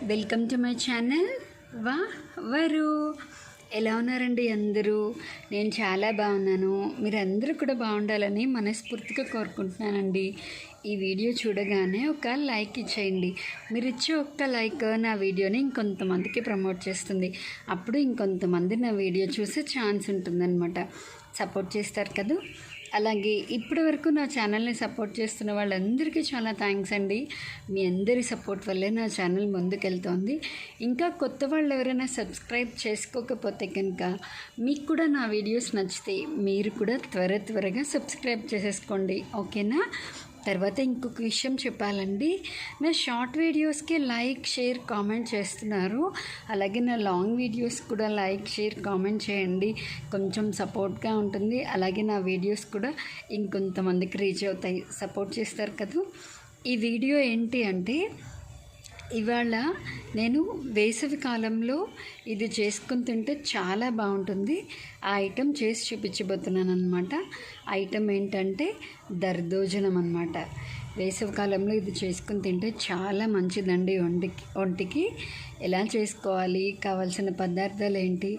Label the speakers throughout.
Speaker 1: Welcome to my channel వరు. ఎలా ఉన్నారండి అందరూ? నేను చాలా బాగున్నాను. మీరందరూ కూడా బాగుండాలని మనస్ఫూర్తిగా కోరుకుంటున్నానండి. ఈ వీడియో చూడగానే ఒక లైక్ ఇచ్చేయండి. మీరు ఇచ్చే ఒక్క లైక్ నా వీడియోని ఇంకొంతమందికి ప్రమోట్ చేస్తుంది. అప్పుడు ఇంకొంతమంది నా వీడియో చూసే ఛాన్స్ ఉంటుందన్నమాట. సపోర్ట్ చేస్తారు కదా. అలాగే ఇప్పటి వరకు నా ఛానల్ని సపోర్ట్ చేస్తున్న వాళ్ళందరికీ చాలా థ్యాంక్స్ అండి. మీ అందరి సపోర్ట్ వల్లే నా ఛానల్ ముందుకెళ్తోంది. ఇంకా కొత్త వాళ్ళు ఎవరైనా సబ్స్క్రైబ్ చేసుకోకపోతే కనుక మీకు కూడా నా వీడియోస్ నచ్చితే మీరు కూడా త్వరగా సబ్స్క్రైబ్ చేసేసుకోండి, ఓకేనా? తర్వాత ఇంకొక విషయం చెప్పాలండి. నా షార్ట్ వీడియోస్కి లైక్, షేర్, కామెంట్ చేస్తున్నారు. అలాగే నా లాంగ్ వీడియోస్ కూడా లైక్, షేర్, కామెంట్ చేయండి. కొంచెం సపోర్ట్గా ఉంటుంది. అలాగే నా వీడియోస్ కూడా ఇంకొంతమందికి రీచ్ అవుతాయి. సపోర్ట్ చేస్తారు కదా. ఈ వీడియో ఏంటి అంటే, ఇవాళ నేను వేసవి కాలంలో ఇది చేసుకుని తింటే చాలా బాగుంటుంది. ఆ ఐటెం చేసి చూపించబోతున్నాను అనమాట. ఐటెం ఏంటంటే దర్దోజనం అనమాట. వేసవి కాలంలో ఇది చేసుకుని తింటే చాలా మంచిదండి ఒంటికి. ఎలా చేసుకోవాలి, కావాల్సిన పదార్థాలు ఏంటి,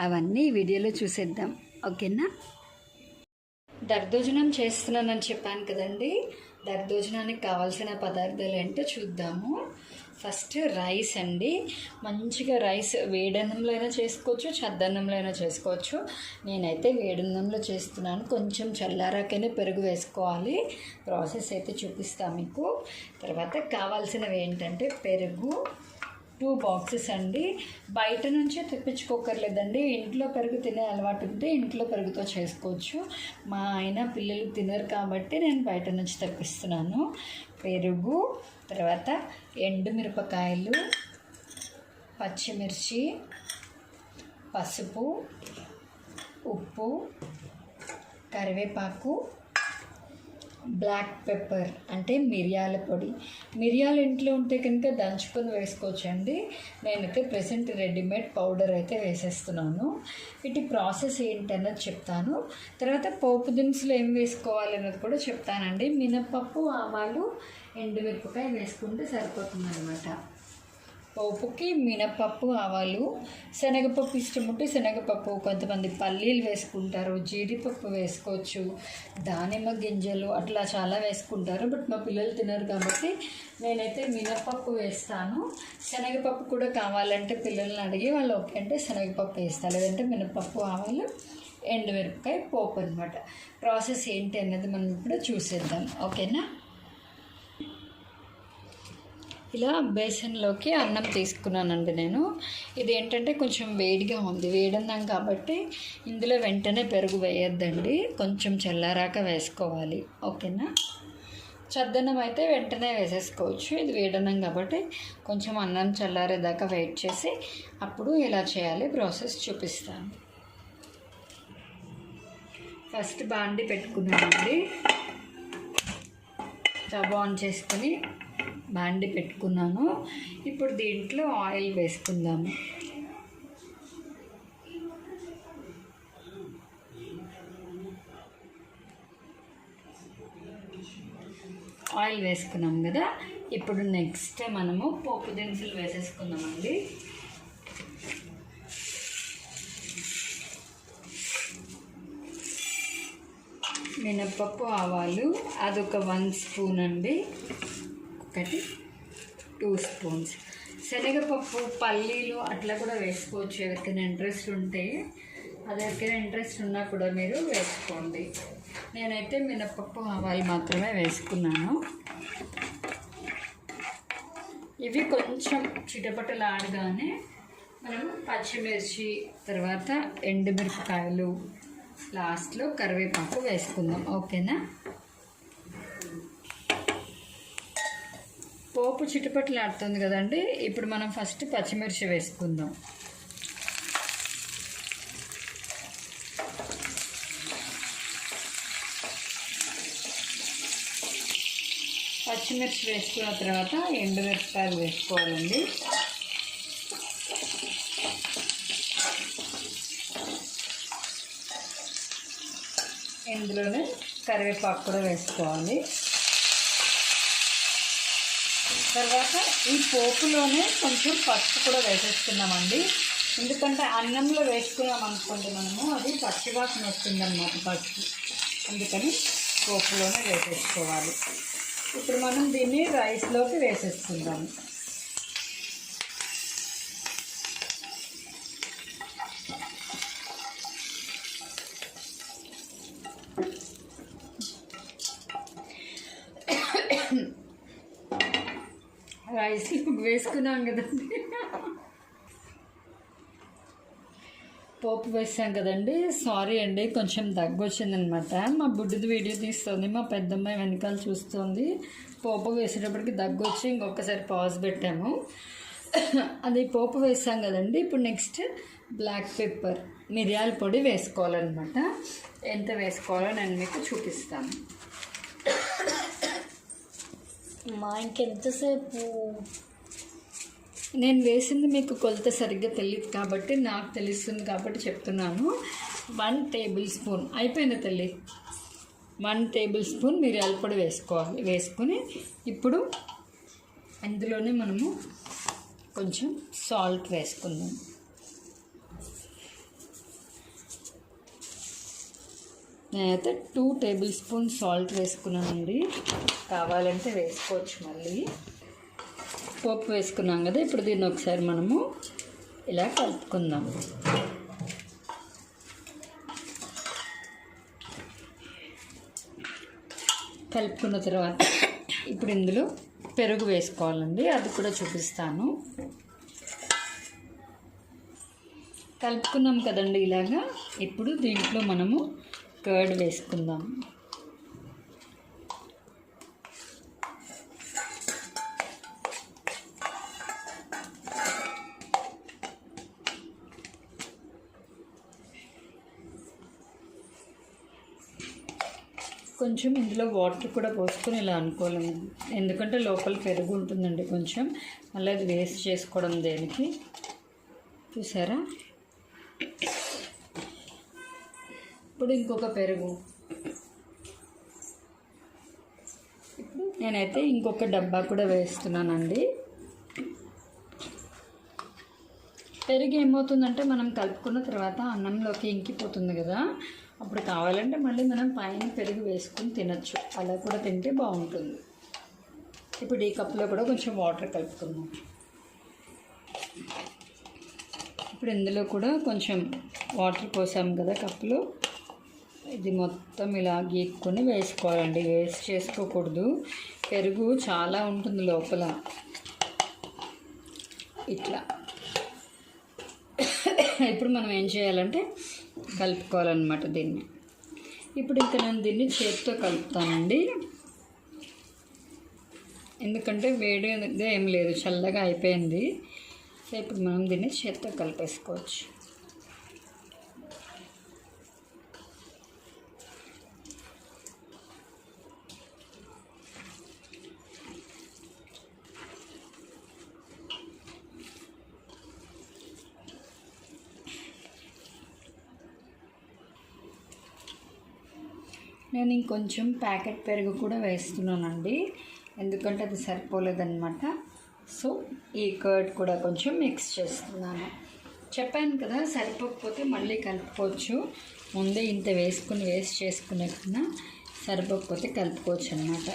Speaker 1: అవన్నీ ఈ వీడియోలో చూసేద్దాం, ఓకేనా? దర్దోజనం చేస్తున్నానని చెప్పాను కదండి. దర్దోజనానికి కావాల్సిన పదార్థాలు ఏంటో చూద్దాము. ఫస్ట్ రైస్ అండి. మంచిగా రైస్ వేడన్నంలో అయినా చేసుకోవచ్చు, చద్దన్నంలో అయినా చేసుకోవచ్చు. నేనైతే వేడన్నంలో చేస్తున్నాను. కొంచెం చల్లారాకైనా పెరుగు వేసుకోవాలి. ప్రాసెస్ అయితే చూపిస్తాను మీకు. తర్వాత కావాల్సినవి ఏంటంటే పెరుగు 2 బాక్సెస్ అండి. బయట నుంచే తెప్పించుకోకర్లేదండి. ఇంట్లో పెరుగు తినే అలవాటు ఉంటే ఇంట్లో పెరుగుతో చేసుకోవచ్చు. మా ఆయన పిల్లలు తినరు కాబట్టి నేను బయట నుంచి తెప్పిస్తున్నాను. పెరుగు, తర్వాత ఎండుమిరపకాయలు, పచ్చిమిర్చి, పసుపు, ఉప్పు, కరివేపాకు, బ్లాక్ పెప్పర్ అంటే మిరియాల పొడి. మిరియాలు ఇంట్లో ఉంటే కనుక దంచుకొని వేసుకోవచ్చండి. నేనైతే ప్రెసెంట్ రెడీమేడ్ పౌడర్ అయితే వేసేస్తున్నాను. వీటి ప్రాసెస్ ఏంటన్నది చెప్తాను. తర్వాత పోపు దినుసులు ఏం వేసుకోవాలి అన్నది కూడా చెప్తానండి. మినపప్పు, ఆవాలు, ఎండుమిరపకాయ వేసుకుంటే సరిపోతుంది అనమాట. పోపుకి మినపప్పు, ఆవాలు, శనగపప్పు ఇష్టం ఉంటే శనగపప్పు, కొంతమంది పల్లీలు వేసుకుంటారు, జీడిపప్పు వేసుకోవచ్చు, దానిమ్మ గింజలు, అట్లా చాలా వేసుకుంటారు. బట్ మా పిల్లలు తినరు కాబట్టి నేనైతే మినపప్పు వేస్తాను. శనగపప్పు కూడా కావాలంటే పిల్లల్ని అడిగి వాళ్ళు ఓకే అంటే శనగపప్పు వేస్తాను, లేదంటే మినపప్పు, ఆవాలు, ఎండుమిరపకాయ, పోపు అనమాట. ప్రాసెస్ ఏంటి అన్నది మనం ఇప్పుడు చూసేద్దాం, ఓకేనా? ఇలా బేసన్లోకి అన్నం తీసుకున్నానండి నేను. ఇది ఏంటంటే కొంచెం వేడిగా ఉంది, వేడన్నాం కాబట్టి ఇందులో వెంటనే పెరుగు వేయొద్దండి. కొంచెం చల్లారాక వేసుకోవాలి, ఓకేనా? చద్దన్నం అయితే వెంటనే వేసేసుకోవచ్చు. ఇది వేడన్నం కాబట్టి కొంచెం అన్నం చల్లారేదాకా వెయిట్ చేసి అప్పుడు ఎలా చేయాలి ప్రాసెస్ చూపిస్తాను. ఫస్ట్ బాండి పెట్టుకున్నానండి. స్టవ్ ఆన్ చేసుకుని బాండి పెట్టుకున్నాను. ఇప్పుడు దీంట్లో ఆయిల్ వేసుకుందాము. ఆయిల్ వేసుకున్నాం కదా. ఇప్పుడు నెక్స్ట్ మనము పోపు దినుసులు వేసేసుకుందామండి. మినపప్పు, ఆవాలు అదొక 1 స్పూన్ అండి, ఒకటి 2 స్పూన్స్. శనగపప్పు, పల్లీలు అట్లా కూడా వేసుకోవచ్చు ఎవరికైనా ఇంట్రెస్ట్ ఉంటే. అది ఎవరికైనా ఇంట్రెస్ట్ ఉన్నా కూడా మీరు వేసుకోండి. నేనైతే మినపప్పు, ఆవాలు మాత్రమే వేసుకున్నాను. ఇవి కొంచెం చిటపటలాడగానే మనం పచ్చిమిర్చి, తర్వాత ఎండుమిరపకాయలు, లాస్ట్లో కరివేపాకు వేసుకుందాం, ఓకేనా? పోపు చిటపటలాడుతుంది కదండి. ఇప్పుడు మనం ఫస్ట్ పచ్చిమిర్చి వేసుకుందాం. పచ్చిమిర్చి వేసుకున్న తర్వాత ఎండుమిరపకాయలు వేసుకోవాలండి. ఇందులోనే కరివేపాకు కూడా వేసుకోవాలి. తర్వాత ఈ పోపులోనే కొంచెం పసుపు కూడా వేసేస్తున్నామండి. ఎందుకంటే అన్నంలో వేసుకున్నాం అనుకోండి మనము అది పచ్చివాసన వస్తుందన్నమాట పసుపు, అందుకని పోపులోనే వేసేసుకోవాలి. ఇప్పుడు మనం దీన్ని రైస్లోకి వేసేసుకుందాము. రైస్ ఇప్పుడు వేసుకున్నాం కదండి, పోపు వేసాం కదండి. సారీ అండి, కొంచెం దగ్గు వచ్చిందనమాట. మా బుడ్డిది వీడియో తీస్తుంది, మా పెద్దమ్మాయి వెనకాల చూస్తుంది. పోపు వేసేటప్పటికి దగ్గు వచ్చి ఇంకొకసారి పాజ్ పెట్టాము. అది పోపు వేసాం కదండి. ఇప్పుడు నెక్స్ట్ బ్లాక్ పెప్పర్, మిరియాల పొడి వేసుకోవాలన్నమాట. ఎంత వేసుకోవాలో నేను మీకు చూపిస్తాను.
Speaker 2: మా ఇంకెంతసేపు
Speaker 1: నేను వేసింది మీకు కొలత సరిగ్గా తెలియదు కాబట్టి, నాకు తెలుస్తుంది కాబట్టి చెప్తున్నాను. 1 టేబుల్ స్పూన్ అయిపోయింది తల్లి. 1 టేబుల్ స్పూన్ మిరియాల పొడి వేసుకోవాలి. వేసుకొని ఇప్పుడు అందులోనే మనము కొంచెం సాల్ట్ వేసుకుందాం. నేనైతే 2 టేబుల్ స్పూన్ సాల్ట్ వేసుకున్నానండి. కావాలంటే వేసుకోవచ్చు. మళ్ళీ పోపు వేసుకున్నాం కదా, ఇప్పుడు దీన్ని ఒకసారి మనము ఇలా కలుపుకుందాం. కలుపుకున్న తర్వాత ఇప్పుడు ఇందులో పెరుగు వేసుకోవాలండి, అది కూడా చూపిస్తాను. కలుపుకున్నాం కదండి ఇలాగా. ఇప్పుడు దీంట్లో మనము కర్డ్ వేసుకుందాం. కొంచెం ఇందులో వాటర్ కూడా పోసుకొని ఇలా అనుకోలేము, ఎందుకంటే లోపల పెరుగు ఉంటుందండి కొంచెం. మళ్ళీ అది వేస్ట్ చేసుకోవడం దేనికి, చూసారా. ఇప్పుడు ఇంకొక పెరుగు, ఇప్పుడు నేనైతే ఇంకొక డబ్బా కూడా వేస్తున్నానండి. పెరుగు ఏమవుతుందంటే మనం కలుపుకున్న తర్వాత అన్నంలోకి ఇంకిపోతుంది కదా, అప్పుడు కావాలంటే మళ్ళీ మనం పైన పెరుగు వేసుకొని తినచ్చు. అలా కూడా తింటే బాగుంటుంది. ఇప్పుడు ఈ కప్లో కూడా కొంచెం వాటర్ కలుపుకుందాం. ఇప్పుడు ఇందులో కూడా కొంచెం వాటర్ పోసాం కదా కప్పులో, ఇది మొత్తం ఇలా గీక్కొని వేసుకోవాలండి. వేస్ట్ చేసుకోకూడదు, పెరుగు చాలా ఉంటుంది లోపల. ఇట్లా ఇప్పుడు మనం ఏం చేయాలంటే కలుపుకోవాలన్నమాట దీన్ని. ఇప్పుడు ఇంకా నేను దీన్ని చేతితో కలుపుతానండి, ఎందుకంటే వేడిగా ఏం లేదు, చల్లగా అయిపోయింది. సో ఇప్పుడు మనం దీన్ని చేతితో కలిపేసుకోవచ్చు. నేను ఇంకొంచెం ప్యాకెట్ పెరుగు కూడా వేస్తున్నానండి, ఎందుకంటే అది సరిపోలేదన్నమాట. సో ఈ కర్డ్ కూడా కొంచెం మిక్స్ చేస్తున్నాను. చెప్పాను కదా, సరిపోకపోతే మళ్ళీ కలుపుకోవచ్చు. ముందే ఇంత వేసుకుని వేస్ట్ చేసుకునే కన్నా సరిపోకపోతే కలుపుకోవచ్చు అన్నమాట.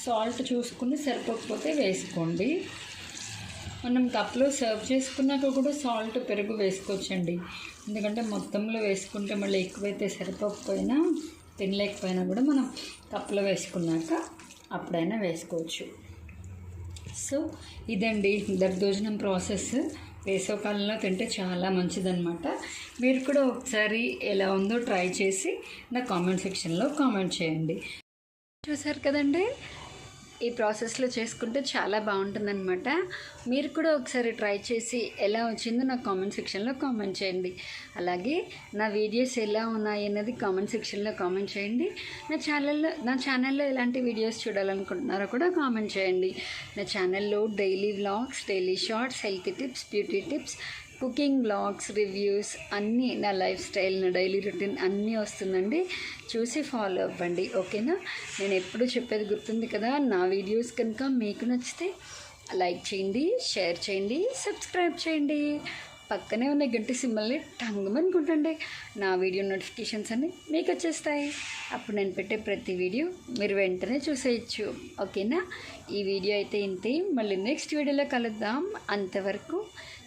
Speaker 1: సాల్ట్ చూసుకుని సరిపోకపోతే వేసుకోండి. మనం కప్లో సర్వ్ చేసుకున్నాక కూడా సాల్ట్ పెరుగు వేసుకోవచ్చండి, ఎందుకంటే మొత్తంలో వేసుకుంటే మళ్ళీ ఎక్కువైతే సరిపోకపోయినా తినలేకపోయినా కూడా మనం కప్లో వేసుకున్నాక అప్పుడైనా వేసుకోవచ్చు. సో ఇదండి దద్దోజనం ప్రాసెస్. వేసవకాలంలో తింటే చాలా మంచిదన్నమాట. మీరు కూడా ఒకసారి ఎలా ఉందో ట్రై చేసి నా కామెంట్ సెక్షన్లో కామెంట్ చేయండి. చూసారు కదండి, ఈ ప్రాసెస్లో చేసుకుంటే చాలా బాగుంటుందన్నమాట. మీరు కూడా ఒకసారి ట్రై చేసి ఎలా వచ్చిందో నాకు కామెంట్ సెక్షన్లో కామెంట్ చేయండి. అలాగే నా వీడియోస్ ఎలా ఉన్నాయి అన్నది కామెంట్ సెక్షన్లో కామెంట్ చేయండి. నా ఛానల్లో ఎలాంటి వీడియోస్ చూడాలనుకుంటున్నారో కూడా కామెంట్ చేయండి. నా ఛానల్లో daily vlogs, daily shorts, health tips, beauty tips, cooking blogs, reviews అన్నీ, నా లైఫ్ స్టైల్, నా డైలీ రొటీన్ అన్నీ వస్తుందండి. చూసి ఫాలో అవ్వండి, ఓకేనా? నేను ఎప్పుడు చెప్పేది గుర్తుంది కదా, నా వీడియోస్ కనుక మీకు నచ్చితే లైక్ చేయండి, షేర్ చేయండి, సబ్స్క్రైబ్ చేయండి. పక్కనే ఉన్న గంట సింబల్ని టంగమనుకుంటండి. నా వీడియో నోటిఫికేషన్స్ అన్నీ మీకు వచ్చేస్తాయి. అప్పుడు నేను పెట్టే ప్రతి వీడియో మీరు వెంటనే చూసేయచ్చు, ఓకేనా? ఈ వీడియో అయితే ఇంతే. మళ్ళీ నెక్స్ట్ వీడియోలో కలుద్దాం. అంతవరకు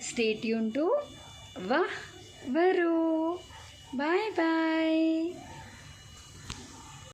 Speaker 1: స్టే ట్యూన్ టు వరు. Bye bye.